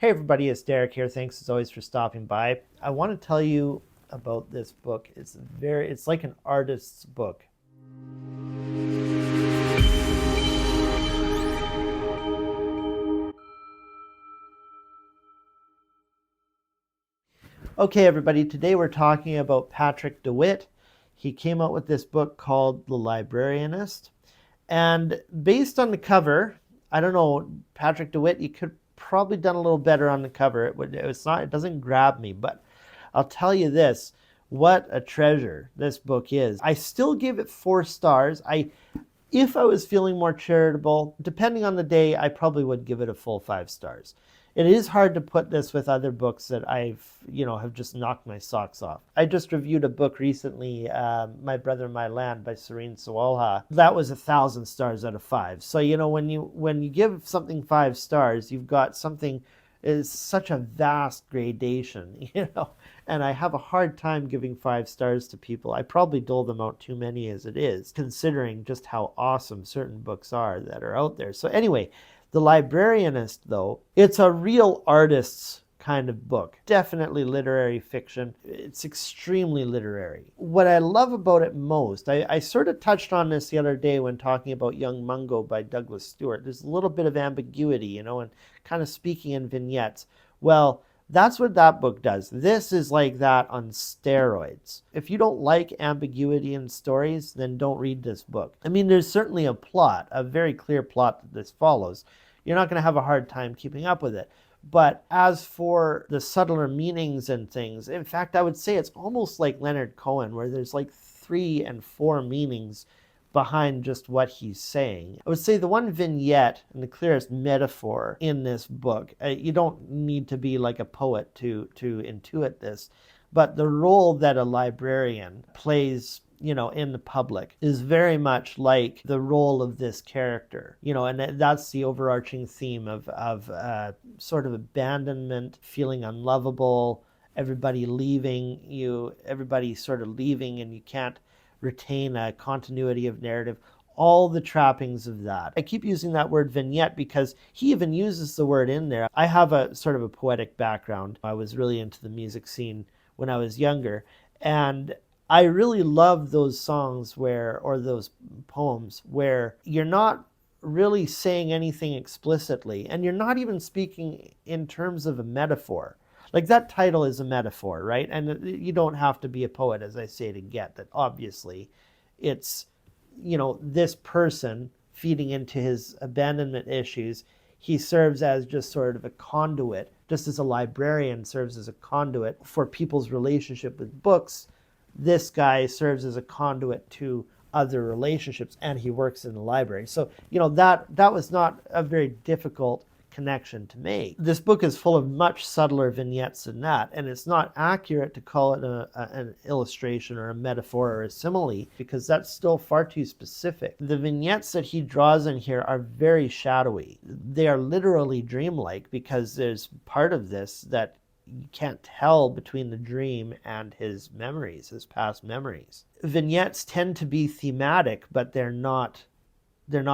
Hey everybody, it's Derek here. Thanks as always for stopping by. I want to tell you about this book. It's like an artist's book. Okay everybody, today we're talking about Patrick DeWitt. He came out with this book called The Librarianist. And based on the cover, I don't know, Patrick DeWitt, you could probably done a little better on the cover. It doesn't grab me, but I'll tell you this, what a treasure this book is. I still give it 4 stars. If I was feeling more charitable, depending on the day, I probably would give it a full 5 stars. It is hard to put this with other books that have just knocked my socks off. I just reviewed a book recently, My Brother, My Land by Serene Sawalha. That was 1,000 stars out of 5. So, when you give something 5 stars, you've got something is such a vast gradation, and I have a hard time giving 5 stars to people. I probably dole them out too many as it is, considering just how awesome certain books are that are out there. So anyway, The Librarianist, though, it's a real artist's kind of book. Definitely literary fiction. It's extremely literary. What I love about it most, I sort of touched on this the other day when talking about Young Mungo by Douglas Stewart. There's a little bit of ambiguity, and kind of speaking in vignettes. Well, that's what that book does. This is like that on steroids. If you don't like ambiguity in stories, then don't read this book. I mean, there's certainly a plot, a very clear plot that this follows. You're not going to have a hard time keeping up with it. But as for the subtler meanings and things, in fact, I would say it's almost like Leonard Cohen, where there's like 3 and 4 meanings behind just what he's saying. I would say the one vignette and the clearest metaphor in this book, you don't need to be like a poet to intuit this, but the role that a librarian plays in the public is very much like the role of this character, and that's the overarching theme of sort of abandonment, feeling unlovable, everybody sort of leaving, and you can't retain a continuity of narrative, all the trappings of that. I keep using that word vignette because he even uses the word in there. I have a sort of a poetic background. I was really into the music scene when I was younger, and I really love those songs or those poems where you're not really saying anything explicitly, and you're not even speaking in terms of a metaphor. Like that title is a metaphor, right? And you don't have to be a poet, as I say, to get that. Obviously, it's, this person feeding into his abandonment issues. He serves as just sort of a conduit, just as a librarian serves as a conduit for people's relationship with books. This guy serves as a conduit to other relationships, and he works in the library. So, that was not a very difficult connection to make. This book is full of much subtler vignettes than that, and it's not accurate to call it an illustration or a metaphor or a simile, because that's still far too specific. The vignettes that he draws in here are very shadowy. They are literally dreamlike, because there's part of this that you can't tell between the dream and his memories, his past memories. Vignettes tend to be thematic, but they're not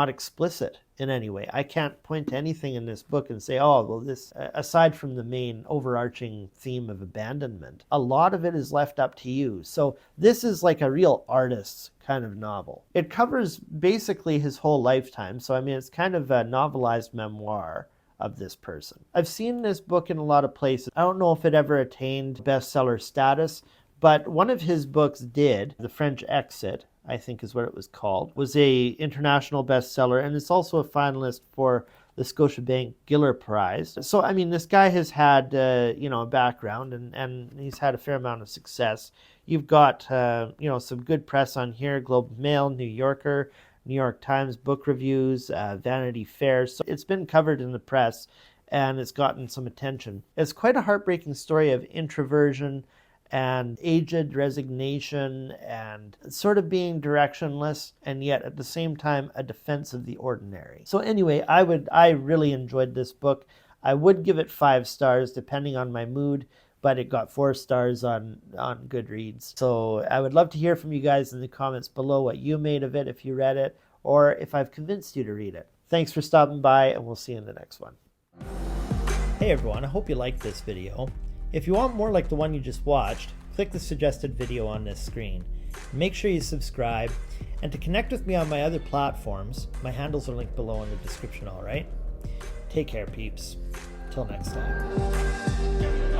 explicit in any way. I can't point to anything in this book and say, oh, well, this, aside from the main overarching theme of abandonment, a lot of it is left up to you. So this is like a real artist's kind of novel. It covers basically his whole lifetime. So, I mean, it's kind of a novelized memoir of this person. I've seen this book in a lot of places. I don't know if it ever attained bestseller status, but one of his books did. The French Exit, I think is what it was called, was a international bestseller, and it's also a finalist for the Scotiabank Giller Prize. So, I mean, this guy has had, a background, and he's had a fair amount of success. You've got, some good press on here, Globe and Mail, New Yorker, New York Times book reviews, Vanity Fair. So it's been covered in the press, and it's gotten some attention. It's quite a heartbreaking story of introversion and aged resignation and sort of being directionless, and yet at the same time a defense of the ordinary. So anyway, I really enjoyed this book. I would give it 5 stars depending on my mood, but it got 4 stars on Goodreads. So I would love to hear from you guys in the comments below what you made of it, if you read it, or if I've convinced you to read it. Thanks for stopping by, and we'll see you in the next one. Hey everyone, I hope you liked this video. If you want more like the one you just watched, click the suggested video on this screen. Make sure you subscribe, and to connect with me on my other platforms, my handles are linked below in the description, alright? Take care, peeps. Till next time.